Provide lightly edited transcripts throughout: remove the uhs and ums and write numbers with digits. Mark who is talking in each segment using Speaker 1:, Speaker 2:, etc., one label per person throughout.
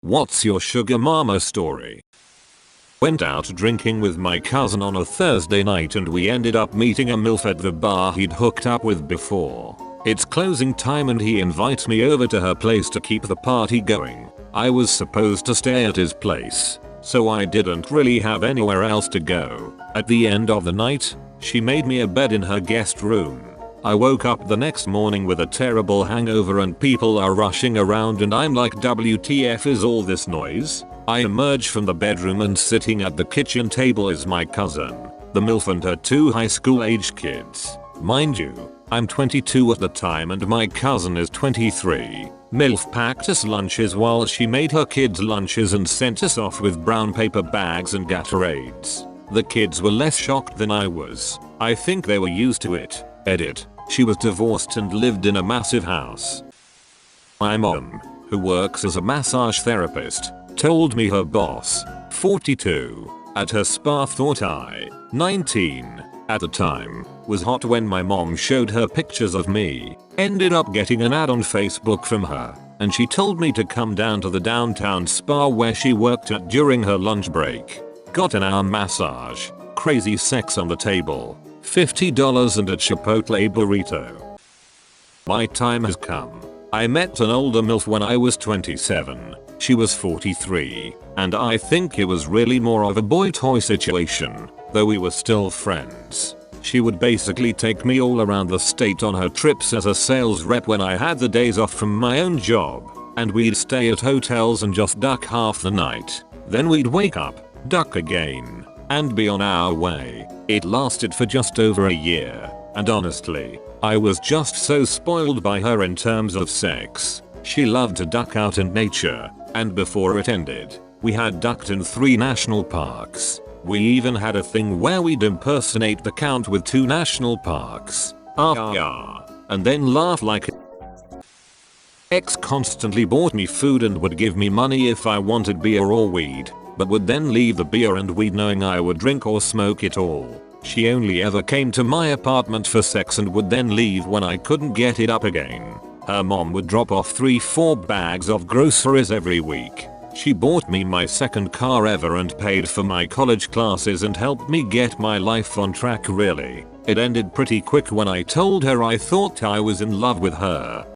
Speaker 1: What's your sugar mama story? Went out drinking with my cousin on a Thursday night and we ended up meeting a MILF at the bar he'd hooked up with before. It's closing time and he invites me over to her place to keep the party going. I was supposed to stay at his place, so I didn't really have anywhere else to go. At the end of the night, she made me a bed in her guest room. I woke up the next morning with a terrible hangover and people are rushing around and I'm like, WTF is all this noise? I emerge from the bedroom and sitting at the kitchen table is my cousin, the MILF, and her 2 high school aged kids. Mind you, I'm 22 at the time and my cousin is 23. MILF packed us lunches while she made her kids lunches and sent us off with brown paper bags and Gatorades. The kids were less shocked than I was. I think they were used to it. Edit. She was divorced and lived in a massive house. My mom, who works as a massage therapist, told me her boss, 42, at her spa thought I, 19, at the time, was hot. When my mom showed her pictures of me, ended up getting an ad on Facebook from her, and she told me to come down to the downtown spa where she worked at during her lunch break. Got an hour massage, crazy sex on the table, $50 and a Chipotle burrito. My time has come. I met an older MILF when I was 27. She was 43, and I think it was really more of a boy toy situation, though we were still friends. She would basically take me all around the state on her trips as a sales rep when I had the days off from my own job, and we'd stay at hotels and just duck half the night. Then we'd wake up, duck again, and be on our way. It lasted for just over a year, and honestly, I was just so spoiled by her in terms of sex. She loved to duck out in nature, and before it ended, we had ducked in 3 national parks. We even had a thing where we'd impersonate the count with 2 national parks. And then laugh like Ex constantly bought me food and would give me money if I wanted beer or weed, but would then leave the beer and weed knowing I would drink or smoke it all. She only ever came to my apartment for sex and would then leave when I couldn't get it up again. Her mom would drop off 3-4 bags of groceries every week. She bought me my second car ever and paid for my college classes and helped me get my life on track. Really, it ended pretty quick when I told her I thought I was in love with her.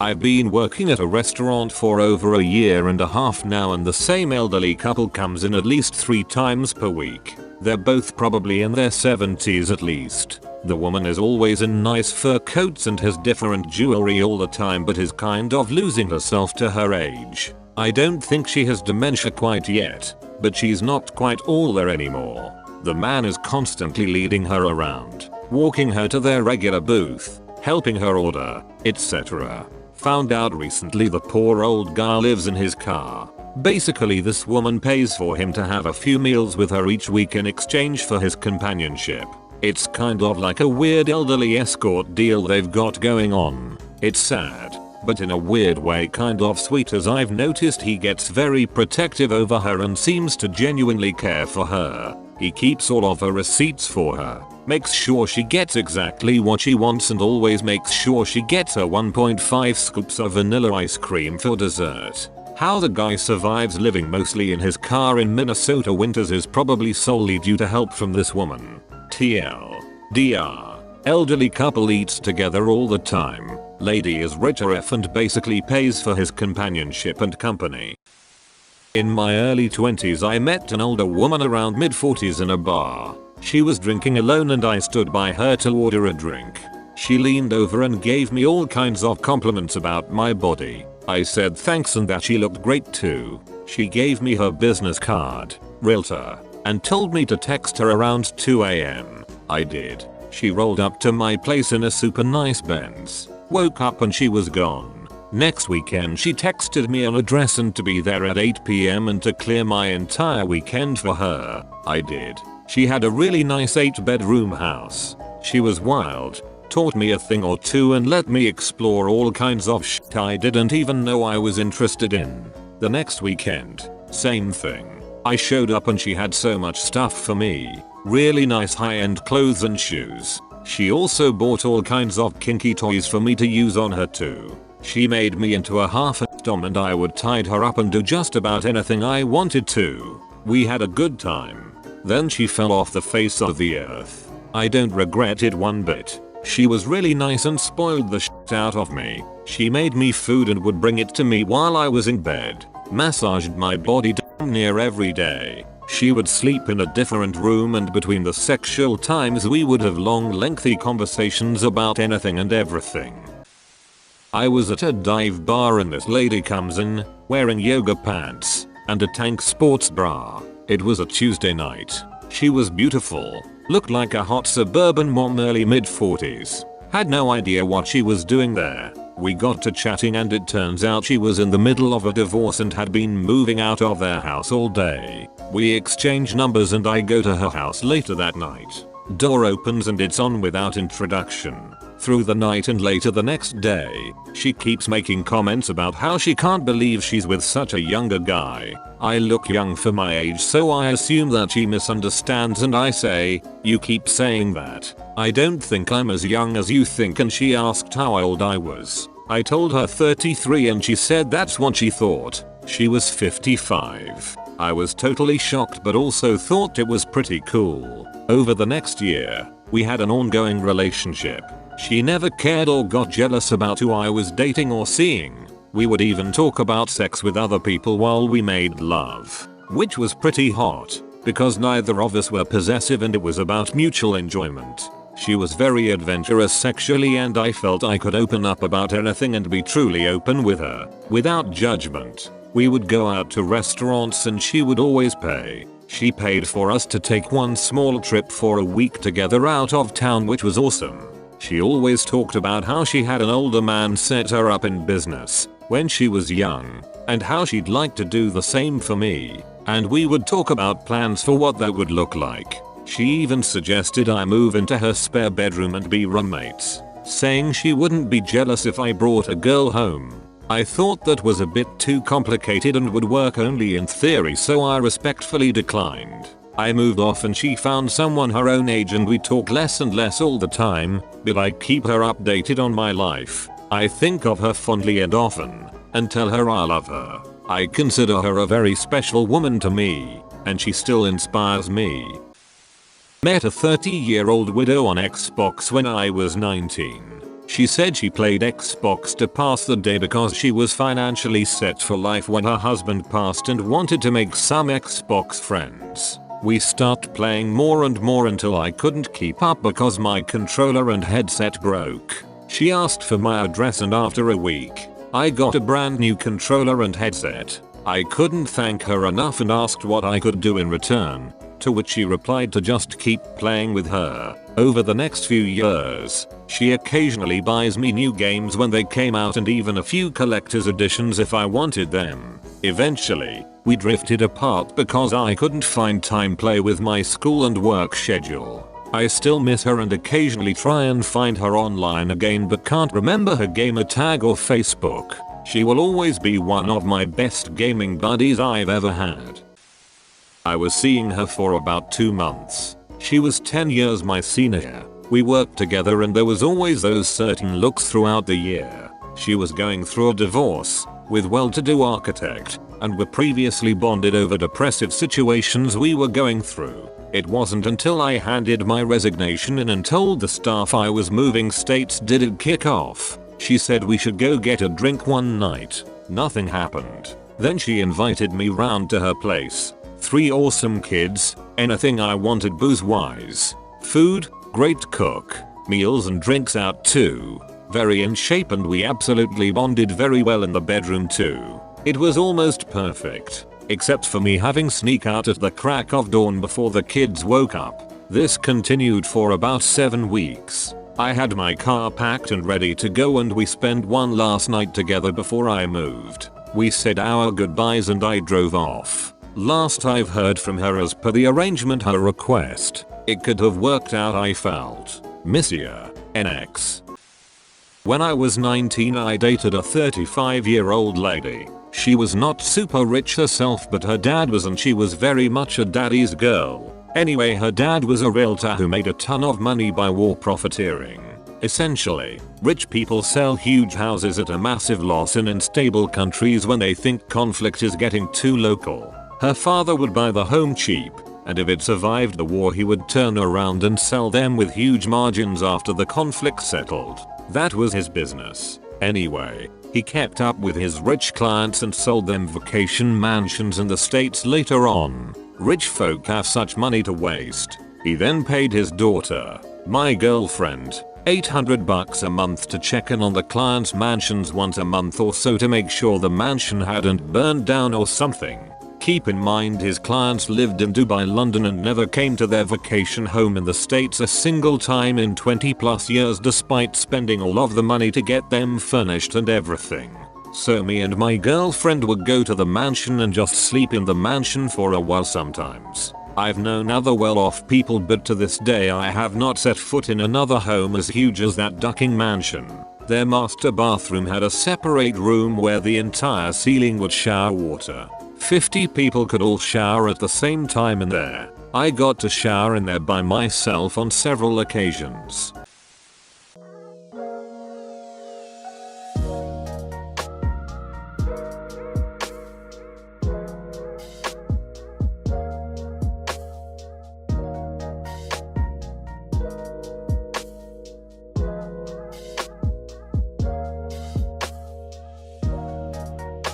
Speaker 1: I've been working at a restaurant for over a year and a half now and the same elderly couple comes in at least 3 times per week. They're both probably in their 70s at least. The woman is always in nice fur coats and has different jewelry all the time but is kind of losing herself to her age. I don't think she has dementia quite yet, but she's not quite all there anymore. The man is constantly leading her around, walking her to their regular booth, helping her order, etc. Found out recently the poor old guy lives in his car. Basically this woman pays for him to have a few meals with her each week in exchange for his companionship. It's kind of like a weird elderly escort deal they've got going on. It's sad, but in a weird way kind of sweet as I've noticed he gets very protective over her and seems to genuinely care for her. He keeps all of her receipts for her, makes sure she gets exactly what she wants and always makes sure she gets her 1.5 scoops of vanilla ice cream for dessert. How the guy survives living mostly in his car in Minnesota winters is probably solely due to help from this woman. TLDR. Elderly couple eats together all the time. Lady is rich AF and basically pays for his companionship and company. In my early 20s I met an older woman around mid-40s in a bar. She was drinking alone and I stood by her to order a drink. She leaned over and gave me all kinds of compliments about my body. I said thanks and that she looked great too. She gave me her business card, realtor, and told me to text her around 2 AM. I did. She rolled up to my place in a super nice Benz. Woke up and she was gone. Next weekend she texted me an address and to be there at 8 PM and to clear my entire weekend for her. I did. She had a really nice 8-bedroom house. She was wild. Taught me a thing or two and let me explore all kinds of shit I didn't even know I was interested in. The next weekend, same thing. I showed up and she had so much stuff for me. Really nice high-end clothes and shoes. She also bought all kinds of kinky toys for me to use on her too. She made me into a half a Dom and I would tie her up and do just about anything I wanted to. We had a good time. Then she fell off the face of the earth. I don't regret it one bit. She was really nice and spoiled the shit out of me. She made me food and would bring it to me while I was in bed. Massaged my body damn near every day. She would sleep in a different room, and between the sexual times we would have long lengthy conversations about anything and everything. I was at a dive bar and this lady comes in, wearing yoga pants and a tank sports bra. It was a Tuesday night. She was beautiful, looked like a hot suburban mom, early mid-40s. Had no idea what she was doing there. We got to chatting and it turns out she was in the middle of a divorce and had been moving out of their house all day. We exchange numbers and I go to her house later that night. Door opens and it's on without introduction. Through the night and later the next day, she keeps making comments about how she can't believe she's with such a younger guy. I look young for my age, so I assume that she misunderstands and I say, "You keep saying that. I don't think I'm as young as you think," and she asked how old I was. I told her 33 and she said that's what she thought. She was 55. I was totally shocked but also thought it was pretty cool. Over the next year, we had an ongoing relationship. She never cared or got jealous about who I was dating or seeing. We would even talk about sex with other people while we made love, which was pretty hot because neither of us were possessive and it was about mutual enjoyment. She was very adventurous sexually and I felt I could open up about anything and be truly open with her, without judgment. We would go out to restaurants and she would always pay. She paid for us to take one small trip for a week together out of town, which was awesome. She always talked about how she had an older man set her up in business when she was young and how she'd like to do the same for me, and we would talk about plans for what that would look like. She even suggested I move into her spare bedroom and be roommates, saying she wouldn't be jealous if I brought a girl home. I thought that was a bit too complicated and would work only in theory, so I respectfully declined. I moved off and she found someone her own age and we talk less and less all the time, but I keep her updated on my life. I think of her fondly and often, and tell her I love her. I consider her a very special woman to me, and she still inspires me. Met a 30-year-old widow on Xbox when I was 19. She said she played Xbox to pass the day because she was financially set for life when her husband passed and wanted to make some Xbox friends. We started playing more and more until I couldn't keep up because my controller and headset broke. She asked for my address and after a week, I got a brand new controller and headset. I couldn't thank her enough and asked what I could do in return, to which she replied to just keep playing with her. Over the next few years, she occasionally buys me new games when they came out and even a few collector's editions if I wanted them. Eventually, we drifted apart because I couldn't find time play with my school and work schedule. I still miss her and occasionally try and find her online again but can't remember her gamer tag or Facebook. She will always be one of my best gaming buddies I've ever had. I was seeing her for about 2 months. She was 10 years my senior. We worked together and there was always those certain looks throughout the year. She was going through a divorce with well-to-do architect and were previously bonded over depressive situations we were going through. It wasn't until I handed my resignation in and told the staff I was moving states did it kick off. She said we should go get a drink one night. Nothing happened. Then she invited me round to her place. 3 awesome kids, anything I wanted booze-wise. Food, great cook, meals and drinks out too. Very in shape and we absolutely bonded very well in the bedroom too. It was almost perfect, except for me having sneak out at the crack of dawn before the kids woke up. This continued for about 7 weeks. I had my car packed and ready to go and we spent one last night together before I moved. We said our goodbyes and I drove off. Last I've heard from her, as per the arrangement her request, it could have worked out I felt. Miss ya, NX. When I was 19 I dated a 35-year-old lady. She was not super rich herself but her dad was and she was very much a daddy's girl. Anyway, her dad was a realtor who made a ton of money by war profiteering. Essentially, rich people sell huge houses at a massive loss in unstable countries when they think conflict is getting too local. Her father would buy the home cheap, and if it survived the war he would turn around and sell them with huge margins after the conflict settled. That was his business. Anyway, he kept up with his rich clients and sold them vacation mansions in the States later on. Rich folk have such money to waste. He then paid his daughter, my girlfriend, $800 a month to check in on the client's mansions once a month or so to make sure the mansion hadn't burned down or something. Keep in mind his clients lived in Dubai, London and never came to their vacation home in the States a single time in 20+ years despite spending all of the money to get them furnished and everything. So me and my girlfriend would go to the mansion and just sleep in the mansion for a while sometimes. I've known other well-off people, but to this day I have not set foot in another home as huge as that ducking mansion. Their master bathroom had a separate room where the entire ceiling would shower water. 50 people could all shower at the same time in there. I got to shower in there by myself on several occasions.